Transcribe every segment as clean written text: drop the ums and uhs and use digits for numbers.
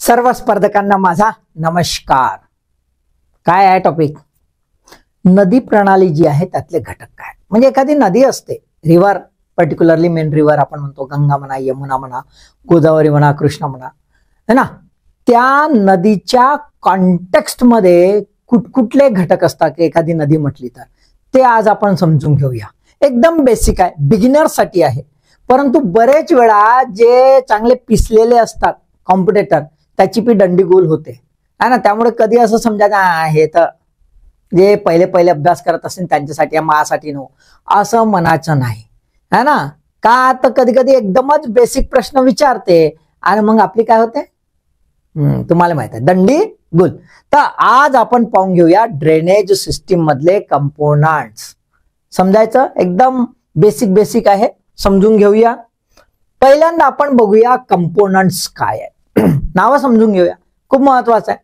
सर्व स्पर्धकांना माझा नमस्कार। काय आहे टॉपिक? नदी प्रणाली जी आहे त्यातले घटक काय। म्हणजे एखादी नदी असते, रिव्हर, पर्टिक्युलरली मेन रिव्हर आपण म्हणतो, गंगा म्हणा, यमुना म्हणा, गोदावरी म्हणा, कृष्णा म्हणा, है ना। त्या नदीच्या कॉन्टेक्स्ट मध्ये कुठकुठले घटक असतात की एखादी नदी म्हटली तर ते आज आपण समजून घेऊया। एकदम बेसिक आहे, बिगिनर साठी आहे, परंतु बरेच वेळा जे चांगले पिसलेले असतात कॉम्पिटिटर त्याची पी दंडी गोल होते, है ना। त्यामुळे कधी असं समजायचं हे तर जे पहिले अभ्यास करत असतील त्यांच्यासाठी, माझ्यासाठी नो असं म्हणायचं नाही, है ना। का तर कधी कधी एकदमच बेसिक प्रश्न विचारते आणि मग आपली काय होते तुम्हाला माहित आहे, दंडी गुल। तर आज आपण पाहून घेऊया ड्रेनेज सिस्टीम मधले कंपोनंट्स। समजायचं एकदम बेसिक आहे, समजून घेऊया। पहिल्यांदा आपण बघूया कंपोनंट्स काय आहे। नाव समजून घेऊया, खूप महत्वाचं आहे।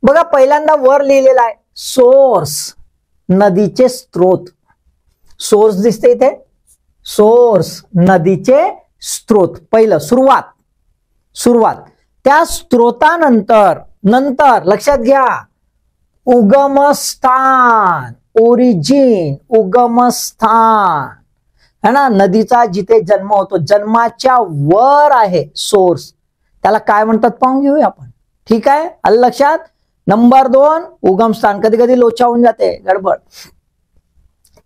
बघा पहिल्यांदा वर लिहिलेलं आहे सोर्स, नदीचे स्त्रोत। सोर्स दिसते इथे, सोर्स नदीचे स्त्रोत। पहिलं सुरुवात त्या स्त्रोतानंतर लक्षात घ्या उगमस्थान, ओरिजिन, उगमस्थान, है ना। नदीचा जिथे जन्म होतो, जन्माच्या वर आहे सोर्स, त्याला काय म्हणतात पाहून घेऊया आपण। ठीक आहे, आलं लक्षात। नंबर 2 उगमस्थान, कधी कधी लोचा होऊन जाते, गडबड।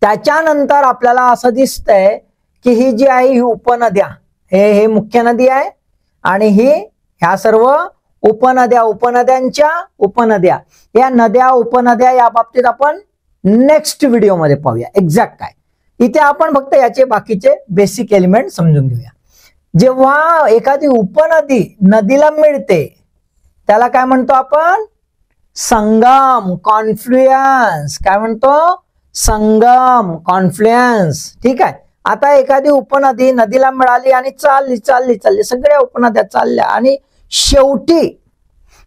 त्याच्यानंतर आपल्याला असं दिसतंय की ही जी आहे ही उपनद्या, हे मुख्य नदी आहे आणि ह्या सर्व उपनद्यांच्या उपनद्या, या नद्या उपनद्या या बाबतीत आपण नेक्स्ट व्हिडिओ मध्ये पाहूया एक्झॅक्ट काय। इथे आपण फक्त याचे बाकीचे बेसिक एलिमेंट समजून घेऊया। जेव्हा एखादी उपनदी नदीला मिळते त्याला काय म्हणतो आपण? संगम, कॉन्फ्लुएन्स। काय म्हणतो? संगम, कॉन्फ्लुएन्स। ठीक आहे। आता एखादी उपनदी नदीला मिळाली आणि चालली सगळ्या उपनद्या चालल्या आणि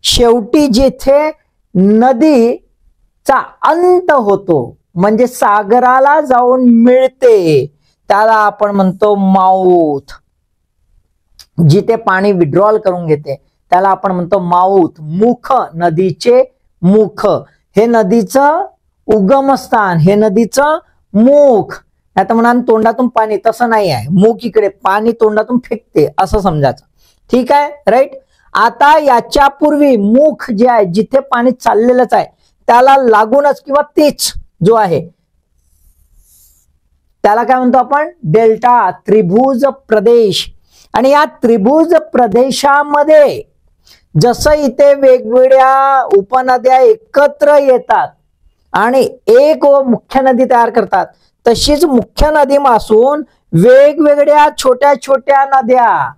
शेवटी जिथे नदीचा अंत होतो म्हणजे सागराला जाऊन मिळते त्याला आपण म्हणतो माउथ। जिथे पाणी विड्रॉल करून घेते त्याला आपण म्हणतो माउथ, मुख, नदीचे मुख। हे नदीचं उगमस्थान, हे नदीचं मुख। आता म्हणा तोंडातून पाणी, तसं नाही आहे, मुख इकडे, पाणी तोंडातून फेकते असं समजायचं। ठीक आहे, राईट। आता याच्या पूर्वी मुख जे आहे जिथे पाणी चाललेलंच आहे त्याला लागूनच किंवा तेच जो आहे त्याला काय म्हणतो आपण? डेल्टा, त्रिभुज प्रदेश। आणि या त्रिभुज प्रदेशामध्ये जसं इथे वेगवेगळ्या उपनद्या एकत्र येतात आणि एक मुख्य नदी तयार करतात, तशीच मुख्य नदीपासून वेगवेगळ्या छोट्या नद्या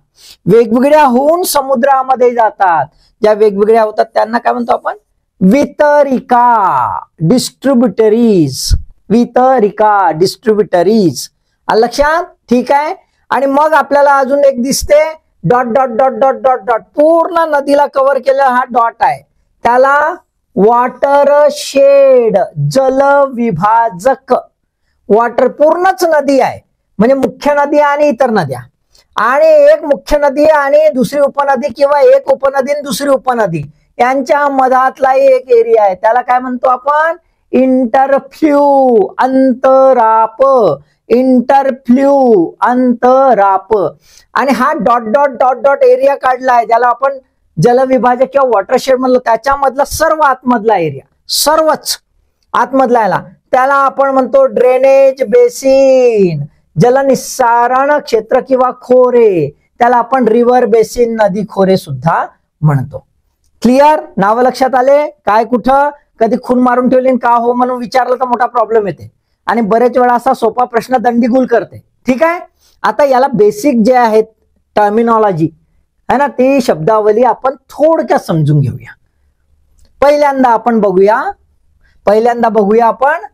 वेगवेगळ्या होऊन समुद्रामध्ये जातात। ज्या वेगवेगळ्या होतात त्यांना काय म्हणतो आपण? वितरिका, डिस्ट्रीब्युटरीज। वितरिका, डिस्ट्रीब्युटरीज, लक्षात। ठीक आहे। आणि मग आपल्याला अजून एक दिसते dot dot dot dot dot dot, पूर्ण नदीला कव्हर केलं हा डॉट आहे, त्याला वॉटरशेड, जलविभाजक। वॉटर पूर्णच नदी आहे म्हणजे मुख्य नदी आणि इतर नद्या, आणि एक मुख्य नदी आणि दुसरी उपनदी किंवा एक उपनदी आणि दुसरी उपनदी यांच्या मधातला एक एरिया आहे, त्याला काय म्हणतो आपण? इंटरफ्ल्यू, अंतराप, इंटरफ्ल्यू, अंतराप। आणि हा dot dot dot dot area काढला आहे ज्याला आपण जलविभाजक किंवा वॉटरशेड म्हणलो, त्याच्यामधला सर्व आतमधला एरिया, सर्वच आतमधला याला त्याला आपण म्हणतो ड्रेनेज बेसिन, जलनिस्सारण क्षेत्र किंवा खोरे, त्याला आपण रिव्हर बेसिन, नदी खोरे सुद्धा म्हणतो। क्लिअर? नाव लक्षात आले? काय कुठं कधी खून मारून ठेवली का हो म्हणून विचारलं तर मोठा प्रॉब्लेम येते आणि बरेच वेळा असा सोपा प्रश्न दंडीगुल करते। ठीक आहे। आता याला बेसिक जे आहेत टर्मिनॉलॉजी है ना, ती शब्दावली आपण थोडक्यात समजून घेऊया। पहिल्यांदा बघूया आपण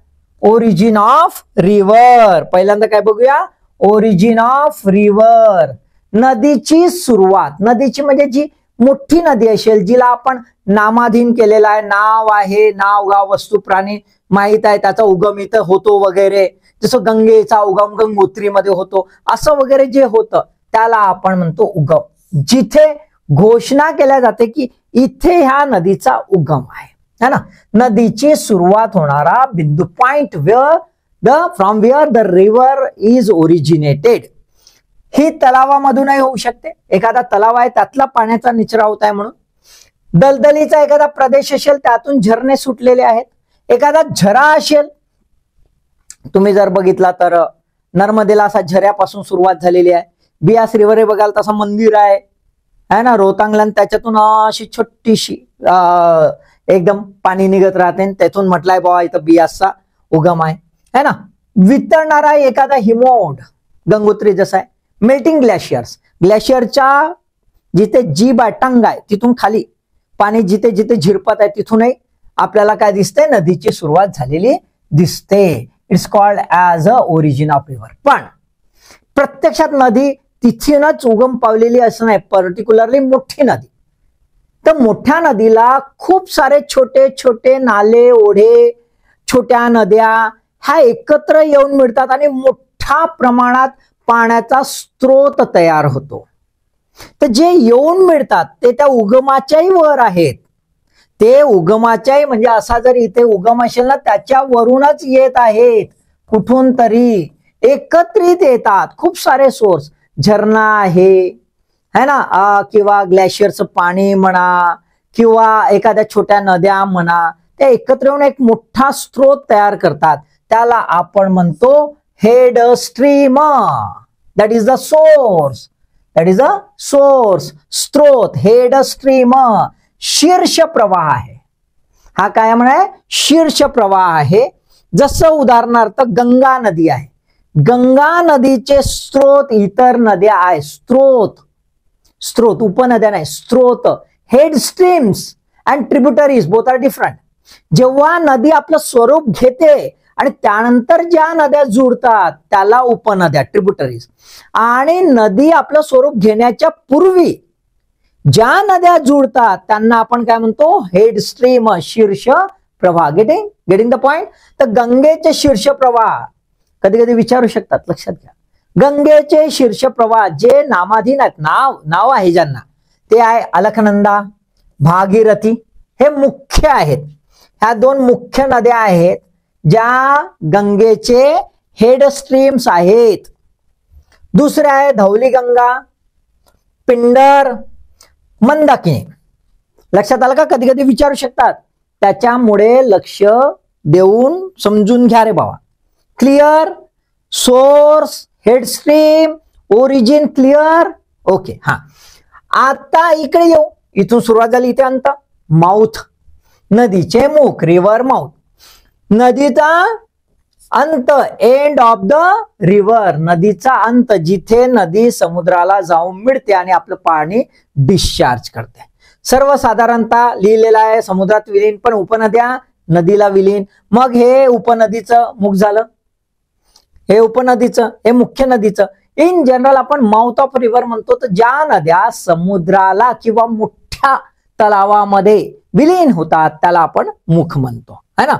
ओरिजिन ऑफ रिव्हर। पहिल्यांदा काय बघूया? ओरिजिन ऑफ रिव्हर, नदीची सुरुवात। नदीची म्हणजे जी मोठी नदी असेल जिला आपण नामाधीन केलेला आहे, नाव आहे, नाव, गाव, वस्तू, प्राणी माहित आहे, त्याचा उगम इथं होतो वगैरे, जसं गंगेचा उगम गंगोत्रीमध्ये होतो असं वगैरे जे होतं त्याला आपण म्हणतो उगम। जिथे घोषणा केल्या जाते की इथे ह्या नदीचा उगम आहे ना. नदीची सुरुवात होणारा बिंदू, point from where the river is originated, ही तलावामधूनही होऊ शकते. एखादा तलाव आहे त्यातला पाण्याचा निचरा होत आहे म्हणून. दलदलीचा एखादा प्रदेश असेल त्यातून झरणे सुटलेले आहेत. एखादा झरा असेल, तुम्ही जर बघितला तर नर्मदेला असा झऱ्यापासून सुरुवात झालेली आहे. बियास रिव्हर हे बघाल तसं मंदिर आहे ना रोहतांगला, त्याच्यातून अशी छोटीशी एकदम पाणी निघत राहते. त्यातून म्हटलंय बाबा इथं बियासचा उगम आहे ना. वितळणारा एखादा हिमोड, गंगोत्री जसा आहे. मेल्टिंग ग्लेशियर्स, ग्लेशियरच्या जिथे जीभ आहे, टंग आहे, तिथून खाली पाणी जिथे जिथे झिरपत आहे तिथूनही आपल्याला काय दिसते, नदीची सुरुवात झालेली दिसते. It's called as a origin of river. पण प्रत्यक्षात नदी तिथूनच उगम पावलेली असं नाही, पर्टिक्युलरली मोठी नदी. तर मोठ्या नदीला खूप सारे छोटे छोटे नाले, ओढे, छोट्या नद्या ह्या एकत्र येऊन मिळतात आणि मोठ्या प्रमाणात पाण्याचा स्रोत तयार होतो. तर जे येऊन मिळतात ते त्या उगमाच्याही वर आहेत. ते उगमाच्याही म्हणजे असा जर इथे उगम असेल ना, त्याच्यावरूनच येत आहेत, कुठून तरी एकत्रित येतात. खूप सारे सोर्स, झरणा है ना, किंवा ग्लेशियरचं पाणी म्हणा, किंवा एखाद्या छोट्या नद्या म्हणा, त्या एकत्र येऊन एक मोठा स्रोत तयार करतात. त्याला आपण म्हणतो head stream. That is the source, that is a source, स्त्रोत, हेड स्ट्रीम. शीर्ष प्रवाह आहे हा, काय म्हणाय, शीर्ष प्रवाह आहे. जसं उदाहरणार्थ गंगा नदी आहे. गंगा नदीचे स्त्रोत इतर नद्या आहे. स्त्रोत उपनद्या नाही, स्त्रोत. Head streams and tributaries both are different. जेव्हा नदी आपलं स्वरूप घेते आणि त्यानंतर ज्या नद्या जुळतात त्याला उपनद्या, ट्रिब्युटरीज. आणि नदी आपलं स्वरूप घेण्याच्या पूर्वी ज्या नद्या जुळतात त्यांना आपण काय म्हणतो, हेड स्ट्रीम, शीर्ष प्रवाह. Getting the point. तर गंगेचे शीर्ष प्रवाह कधी कधी विचारू शकतात, लक्षात घ्या. गंगेचे शीर्ष प्रवाह जे नामाधीन आहेत, नाव आहे ज्यांना, ते आहे अलकनंदा, भागीरथी. हे मुख्य आहेत. ह्या दोन मुख्य नद्या आहेत ज्या गंगेचे हेड स्ट्रीम्स आहेत. दुसरे आहे धौली गंगा, पिंडर, मंदाकिनी. लक्षात आलं का? कधी कधी विचारू शकतात, त्याच्यामुळे लक्ष देऊन समजून घ्या रे बाबा. Clear? Source, head stream, origin clear? Okay. हा, आता इकडे येऊ. इथून सुरुवात झाली, इथे अंत. माउथ, नदीचे मुख, रिव्हर माउथ. नदीचा अंत, एंड ऑफ द रिव्हर. नदीचा अंत, जिथे नदी समुद्राला जाऊन मिळते आणि आपलं पाणी डिस्चार्ज करते. सर्वसाधारणतः लिहिलेलं आहे समुद्रात विलीन, पण उपनद्या नदीला विलीन. मग हे उपनदीचं मुख झालं, हे उपनदीचं, हे मुख्य नदीचं. इन जनरल आपण माउथ ऑफ रिव्हर म्हणतो. तर ज्या नद्या समुद्राला किंवा मोठ्या तलावामध्ये विलीन होतात त्याला आपण मुख म्हणतो, है ना.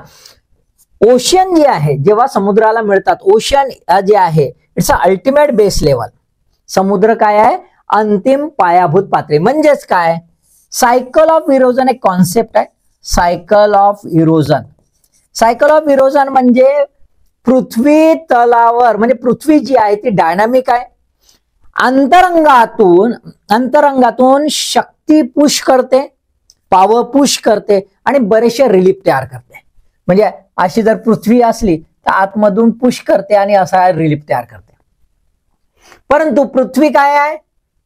ओशन जे आहे, जेव्हा समुद्राला मिळतात, ओशन जे आहे it's a ultimate base level. समुद्र काय आहे, अंतिम पायाभूत पातळी. म्हणजेच काय, सायकल ऑफ इरोजन एक कॉन्सेप्ट आहे. Cycle of erosion. Cycle of erosion म्हणजे पृथ्वी तलावर, म्हणजे पृथ्वी जी आहे ती डायनामिक आहे. अंतरंगातून शक्ती पुश करते, पॉवर पुश करते आणि बरेचसे रिलीफ तयार करते. म्हणजे अशी जर पृथ्वी असली तर आतमधून पुश करते आणि असा रिलीफ तयार करते. परंतु पृथ्वी काय आहे,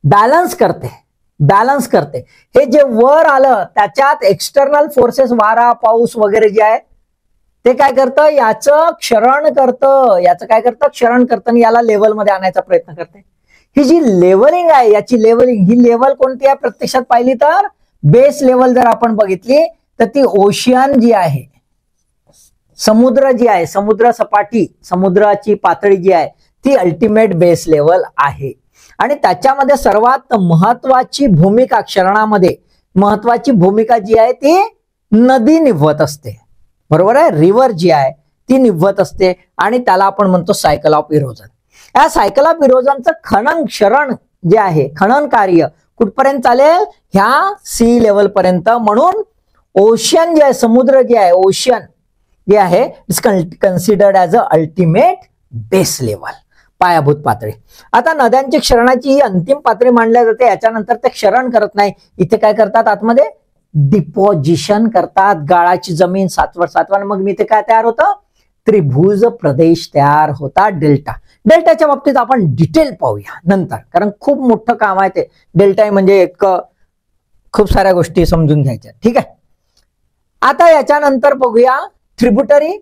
बॅलन्स करते. हे जे वर आलं त्याच्यात एक्सटर्नल फोर्सेस, वारा, पाऊस वगैरे जे आहे ते काय करतं, याचं क्षरण करतं. क्षरण करतं आणि याला लेवलमध्ये आणायचा प्रयत्न करते. ही जी लेवलिंग आहे, याची लेवलिंग, ही लेवल कोणती आहे प्रत्यक्षात पाहिली तर बेस लेवल जर आपण बघितली तर ती ओशियन जी आहे, समुद्र जी आहे, समुद्र सपाटी, समुद्राची पातळी जी आहे ती अल्टिमेट बेस लेवल आहे. आणि त्याच्यामध्ये सर्वात महत्वाची भूमिका, क्षरणामध्ये महत्वाची भूमिका जी आहे ती नदी निभवत असते. बरोबर आहे, रिव्हर जी आहे ती निभवत असते आणि त्याला आपण म्हणतो सायकल ऑफ इरोजन. या सायकल ऑफ इरोजनचं खनन, क्षरण जे आहे, खनन कार्य कुठपर्यंत चालेल? ह्या सी लेवल पर्यंत. म्हणून ओशन जे आहे, समुद्र जे आहे, ओशन जे आहे, it's considered as a ultimate base level, पायाभूत पातळी. आता नद्यांची क्षरणाची ही अंतिम पातळी मानल्या जाते. याच्यानंतर ते क्षरण करत नाही, इथे काय करतात? आतमध्ये डिपॉझिशन करतात. गाळाची जमीन साचवण, मग इथे काय तयार होतं? त्रिभुज प्रदेश तयार होता, डेल्टा. डेल्टाच्या बाबतीत आपण डिटेल पाहूया नंतर, कारण खूप मोठं काम आहे ते. डेल्टा म्हणजे एक खूप साऱ्या गोष्टी समजून घ्यायच्या. ठीक आहे, आता याच्यानंतर बघूया ट्रिब्युटरी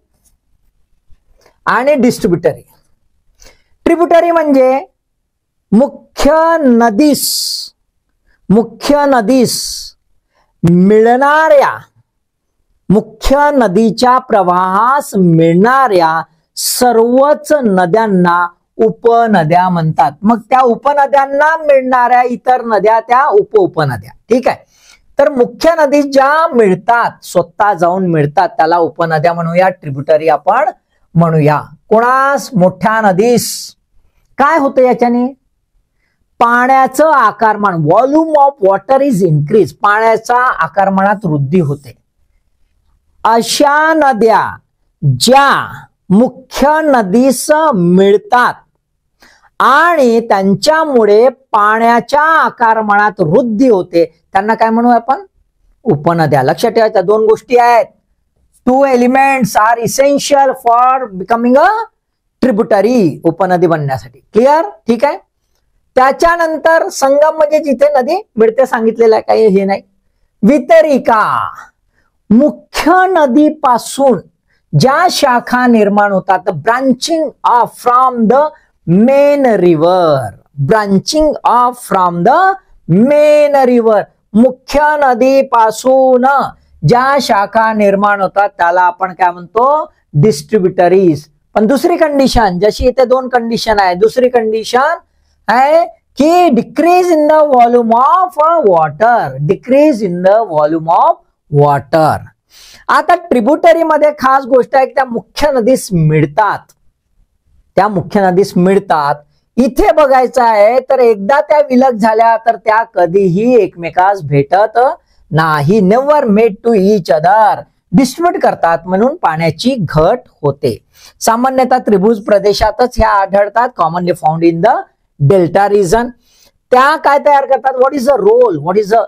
आणि डिस्ट्रीब्युटरी. ट्रिब्युटरी म्हणजे मुख्य नदीस मिळणाऱ्या, मुख्य नदीच्या प्रवाहास मिळणाऱ्या सर्वच नद्यांना उपनद्या म्हणतात. मग त्या उपनद्यांना मिळणाऱ्या इतर नद्या त्या उपनद्या. ठीक आहे, तर मुख्य नदी ज्या मिळतात, स्वतः जाऊन मिळतात, त्याला उपनद्या म्हणूया, ट्रिब्युटरी आपण म्हणूया. कोणास? मोठ्या नदीस. काय होतं याच्याने? पाण्याचं आकारमान, volume of water is increase, पाण्याच्या आकारमानात वृद्धी होते. अशा नद्या ज्या मुख्य नदीस मिळतात आणि त्यांच्यामुळे पाण्याच्या आकारमानात वृद्धी होते, त्यांना काय म्हणू आपण? उपनद्या. लक्षात ठेवायच्या दोन गोष्टी आहेत. 2 elements are essential for becoming a tributary, उपनदी बनण्यासाठी. क्लिअर? ठीक आहे. त्याच्यानंतर संगम म्हणजे जिथे नदी मिळते सांगितलेलं आहे, काही हे नाही. वितरिका, मुख्य नदीपासून ज्या शाखा निर्माण होतात, branching of from the main river, branching of from the main river, मुख्य नदीपासून ज्या शाखा निर्माण होतात त्याला आपण काय म्हणतो? डिस्ट्रीब्युटरीज. पण दुसरी कंडिशन, जशी इथे 2 कंडिशन आहे, दुसरी कंडिशन आहे की decrease in the volume of water, decrease in the volume of water. आता ट्रिब्युटरी मध्ये खास गोष्ट आहे की त्या मुख्य नदीस मिळतात, त्या मुख्य नदीस मिळतात. इथे बघायचं आहे तर एकदा त्या विलग झाल्या तर त्या कधीही एकमेकास भेटत नाही, never met to each other, distribute करतात, म्हणून पाण्याची घट होते. सामान्यतः त्रिभुज प्रदेशातच ह्या आढळतात, commonly found in the delta region. त्या काय तयार करतात? What is the role, what is the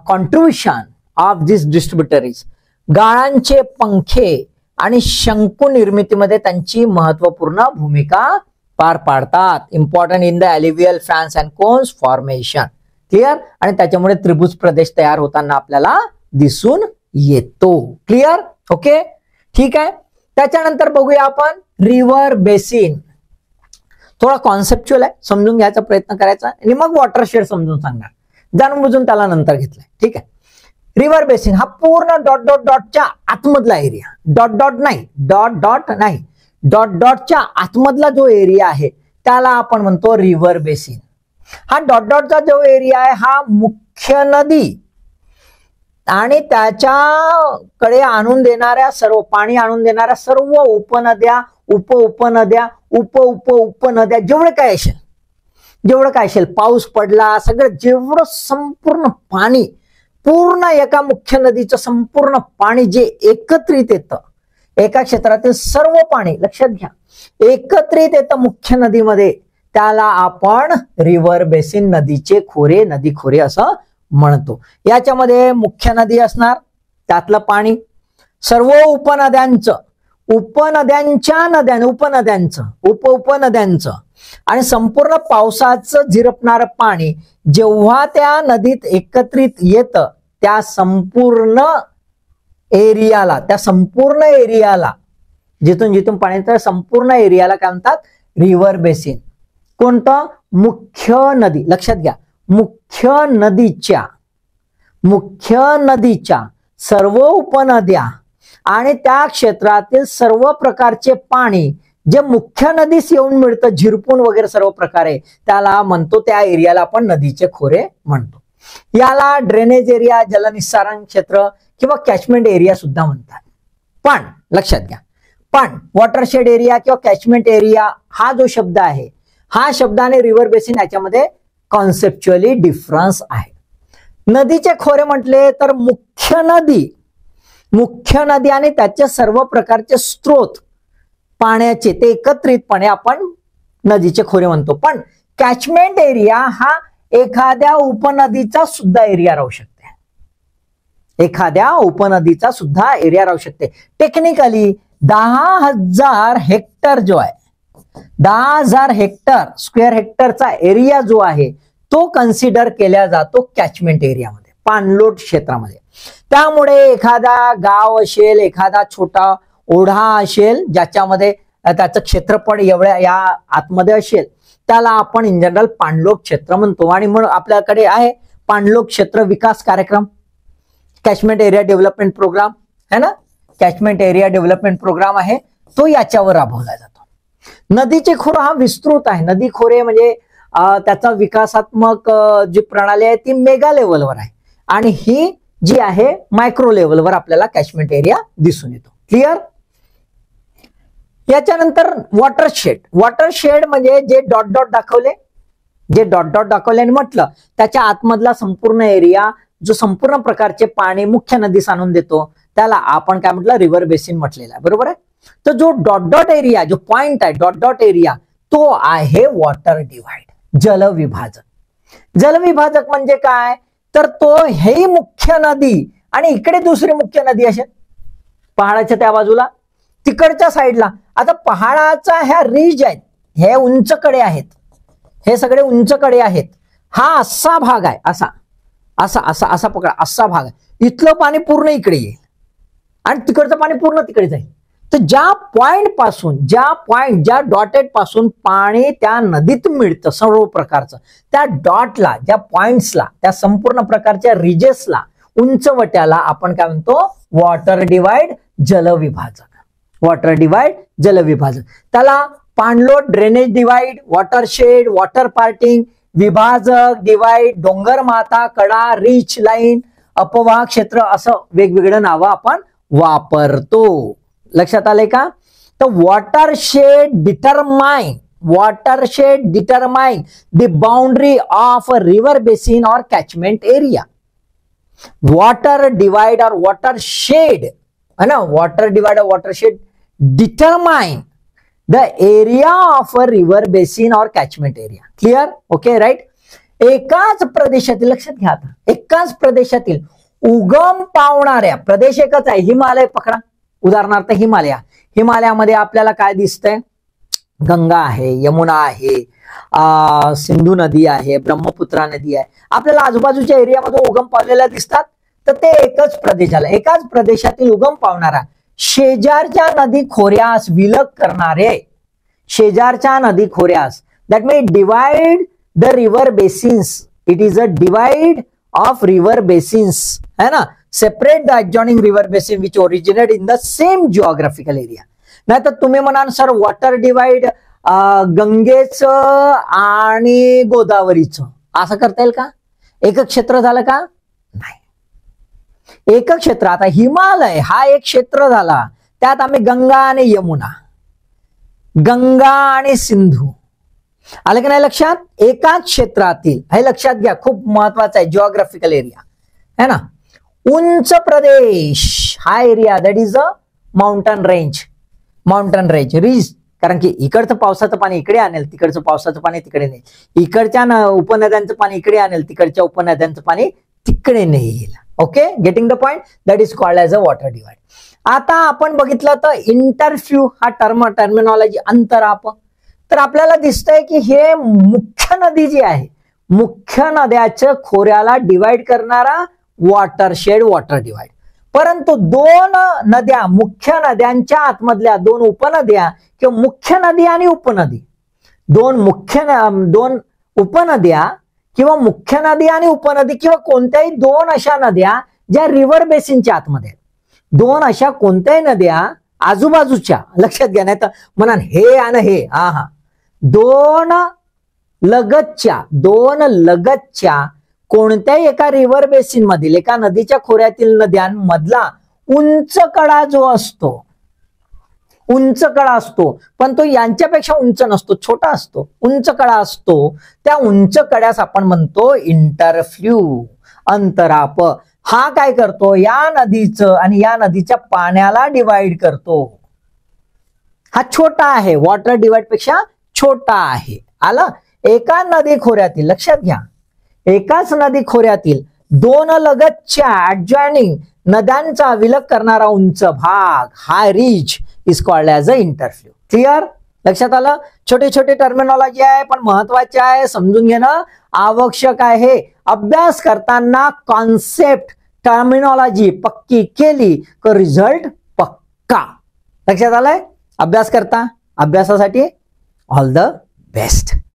contribution of this distributaries? गाळांचे पंखे आणि शंकू निर्मितीमध्ये त्यांची महत्वपूर्ण भूमिका पार पाडतात. Important in the alluvial fans and cones formation. Clear? आणि त्याच्यामुळे त्रिभुज प्रदेश तयार होताना आपल्याला दिसून येतो. क्लिअर? ओके, ठीक आहे. त्याच्यानंतर बघूया आपण रिव्हर बेसिन. थोडा कॉन्सेप्च्युअल आहे, समजून घ्यायचा प्रयत्न करायचा आणि मग वॉटरशेड समजून सांगणार, जाणून बुजून त्याला नंतर घेतलंय. ठीक आहे. रिव्हर बेसिन हा पूर्ण डॉट डॉट डॉटच्या आतमधला एरिया, डॉट डॉट नाही, डॉट डॉट नाही, डॉट डॉटच्या आतमधला जो एरिया आहे त्याला आपण म्हणतो रिव्हर बेसिन. हा डॉट डॉटचा जो एरिया आहे हा मुख्य नदी आणि त्याच्याकडे आणून देणाऱ्या सर्व, पाणी आणून देणाऱ्या सर्व उपनद्या, उपनद्या, उपनद्या, जेवढं काय असेल, पाऊस पडला, सगळं जेवढं संपूर्ण पाणी, पूर्ण एका मुख्य नदीचं संपूर्ण पाणी जे एकत्रित येतं, एका क्षेत्रातील सर्व पाणी, लक्षात घ्या, एकत्रित येतं मुख्य नदीमध्ये, त्याला आपण रिव्हर बेसिन, नदीचे खोरे, नदी खोरे असं म्हणतो. याच्यामध्ये मुख्य नदी असणार, त्यातलं पाणी, सर्व उपनद्यांचं, उपनद्यांचं आणि संपूर्ण पावसाचं झिरपणारं पाणी जेव्हा त्या नदीत एकत्रित येतं, त्या संपूर्ण एरियाला, जिथून पाणी येतं संपूर्ण एरियाला काय म्हणतात? River basin. कोणतं? मुख्य नदी. लक्षात घ्या, मुख्य नदीच्या सर्व उपनद्या आणि त्या क्षेत्रातील सर्व प्रकारचे पाणी जे मुख्य नदीस येऊन मिळतं, झिरपून वगैरे सर्व प्रकारे, त्याला म्हणतो, त्या एरियाला आपण नदीचे खोरे म्हणतो. याला ड्रेनेज एरिया, जलनिस्सारण क्षेत्र किंवा कॅचमेंट एरिया सुद्धा म्हणतात. पण लक्षात घ्या, पण वॉटरशेड एरिया किंवा कॅचमेंट एरिया हा जो शब्द आहे, हा शब्दाने रिव्हर बेसिन याच्यामध्ये कॉन्सेप्च्युअली डिफरन्स आहे. नदीचे खोरे म्हटले तर मुख्य नदी आणि त्याचे सर्व प्रकारचे स्रोत पाण्याचे ते एकत्रितपणे आपण नदीचे खोरे म्हणतो. पण कॅचमेंट एरिया हा एखाद्या उपनदीचा सुद्धा एरिया राहू शकते. एखाद्या उपनदीचा सुद्धा एरिया राहू शकते. टेक्निकली 10,000 हेक्टर जो आहे, 10,000 हेक्टर स्क्वेअर हेक्टरचा एरिया जो आहे तो कन्सिडर केला जातो कॅचमेंट एरियामध्ये, पाणलोट क्षेत्रामध्ये. त्यामुळे एखादा गाव असेल, एखादा छोटा ओढा असेल ज्याच्यामध्ये त्याचं क्षेत्रफळ एवढ्या या आतमध्ये असेल, त्याला आपण इन जनरल पाणलोट क्षेत्र म्हणतो. आणि म्हणून आपल्याकडे आहे पाणलोट क्षेत्र विकास कार्यक्रम, कॅचमेंट एरिया डेव्हलपमेंट प्रोग्राम है ना. कॅचमेंट एरिया डेव्हलपमेंट प्रोग्राम आहे तो याच्यावर राबवला जातो. नदीचे खोरे हा विस्तृत आहे. नदी खोरे म्हणजे त्याचा विकासात्मक जी प्रणाली आहे ती मेगा लेवलवर आहे आणि ही जी आहे मायक्रो लेवलवर आपल्याला कॅचमेंट एरिया दिसून येतो. क्लिअर. याच्यानंतर वॉटरशेड म्हणजे जे डॉट डॉट दाखवले आणि म्हटलं त्याच्या आतमधला संपूर्ण एरिया जो संपूर्ण प्रकारचे पाणी मुख्य नदीस आणून देतो त्याला आपण काय म्हटलं, रिव्हर बेसिन म्हटलेला आहे. बरोबर आहे. तर जो डॉट डॉट एरिया जो पॉइंट आहे डॉट डॉट एरिया तो आहे वॉटर डिवाइड, जलविभाजक. जलविभाजक म्हणजे काय तर तो हे मुख्य नदी आणि इकडे दुसरी मुख्य नदी असेल पहाडाच्या त्या बाजूला, तिकडच्या साईडला. आता पहाडाचा ह्या रिज आहेत, हे उंचकडे आहेत, हे सगळे उंचकडे आहेत. हा असा भाग आहे, असा असा असा असा पकडा, असा भाग आहे. इथलं पाणी पूर्ण इकडे येईल आणि तिकडचं पाणी पूर्ण तिकडे जाईल. तर ज्या डॉटेड पासून पाणी त्या नदीत मिळतं सर्व प्रकारचं, त्या डॉटला, ज्या पॉइंट्सला, त्या संपूर्ण प्रकारच्या रिजेसला, उंचवट्याला आपण काय म्हणतो, वॉटर डिवाइड जलविभाजक. वॉटर डिवाइड जलविभाजक. त्याला पाणलोट, drainage divide, watershed, water parting, विभाजक, डिवाइड, डोंगर माथा, कडा, रिच लाईन, अपवाह क्षेत्र असं वेगवेगळं नावं आपण वापरतो. लक्षात आलंय का. तर watershed determine the boundary of a river basin और कॅचमेंट एरिया. वॉटर डिवाइड और वॉटरशेड है ना, वॉटर डिवाइड और watershed determine the area of a river basin और catchment area. Clear. Okay right. एकाच प्रदेशातील, लक्षात घ्या आता, एकाच प्रदेशातील उगम पावणाऱ्या, प्रदेश एकच आहे, हिमालय पकडा उदाहरणार्थ, हिमालयामध्ये आपल्याला काय दिसतंय, गंगा आहे, यमुना आहे, सिंधू नदी आहे, ब्रह्मपुत्रा नदी आहे, आपल्याला आजूबाजूच्या एरियामध्ये उगम पावलेल्या दिसतात. तर ते एकाच प्रदेशातील उगम पावणारा शेजारच्या नदी खोऱ्यास विलग करणारे, शेजारच्या नदी खोऱ्यास, that means divide the river basins. It is a divide of river basins है ना. Separate the adjoining river basin which originate in the same geographical area. नाही तर तुम्ही म्हणाल सर वॉटर डिवाइड गंगेचं आणि गोदावरीचं असं करता येईल का, एक क्षेत्र झालं का, नाही. एक क्षेत्र, आता हिमालय हा एक क्षेत्र झाला, त्यात आम्ही गंगा आणि यमुना, गंगा आणि सिंधू, आलं की नाही लक्षात. एकाच क्षेत्रातील, हे लक्षात घ्या, खूप महत्वाचं आहे, जिओग्राफिकल एरिया है ना. उंच प्रदेश हा area, that is a mountain range ridge. कारण की इकडचं पावसाचं पाणी इकडे आणेल, तिकडचं पावसाचं पाणी तिकडे नेईल, इकडच्या उपनद्यांचं पाणी इकडे आणेल, तिकडच्या उपनद्यांचं पाणी तिकडे नेईल. Okay, getting the point. That is called as a water divide. आता आपण बघितलं तर इंटरफ्यू हा टर्मिनॉलॉजी, अंतराप. तर आपल्याला दिसतंय की हे मुख्य नदी जी आहे, मुख्य नद्याच्या खोऱ्याला डिवाइड करणारा वॉटरशेड, वॉटर डिवाइड. परंतु दोन नद्या, मुख्य नद्यांच्या आतमधल्या दोन उपनद्या किंवा मुख्य नदी आणि उपनदी, दोन उपनद्या किंवा मुख्य नदी आणि उपनदी किंवा कोणत्याही दोन अशा नद्या ज्या रिव्हर बेसिनच्या आतमध्ये, दोन अशा कोणत्याही नद्या आजूबाजूच्या, लक्षात घ्या, नाही तर म्हणा हे आणि हे, दोन लगतच्या कोणत्याही एका रिव्हर बेसिन मधील, एका नदीच्या खोऱ्यातील नद्यांमधला उंच कडा जो असतो, उंच कडा असतो, पण तो यांच्यापेक्षा उंच नसतो, छोटा असतो, उंच कडा असतो. त्या उंच कड्यास आपण म्हणतो इंटरफ्ल्यू, अंतराप. हा काय करतो, या नदीचं आणि या नदीच्या पाण्याला डिवाइड करतो. हा छोटा आहे, वॉटर डिवाइड पेक्षा छोटा आहे. आलं. एका नदी खोऱ्यातील, लक्षात घ्या, एकाच नदी खोऱ्यातील दोन लगतच्या ऍडजॉइनिंग नद्यांचा विलग करणारा उंच भाग, high ridge, is called as a interfluve. Clear? लक्षात आलं? छोटे छोटे टर्मिनॉलॉजी आहे, पण महत्वाचे आहे, समजून घेणं आवश्यक आहे. अभ्यास करताना कॉन्सेप्ट टर्मिनॉलॉजी पक्की केली तर रिझल्ट पक्का. लक्षात आलंय? अभ्यास करता, अभ्यासासाठी ऑल द बेस्ट.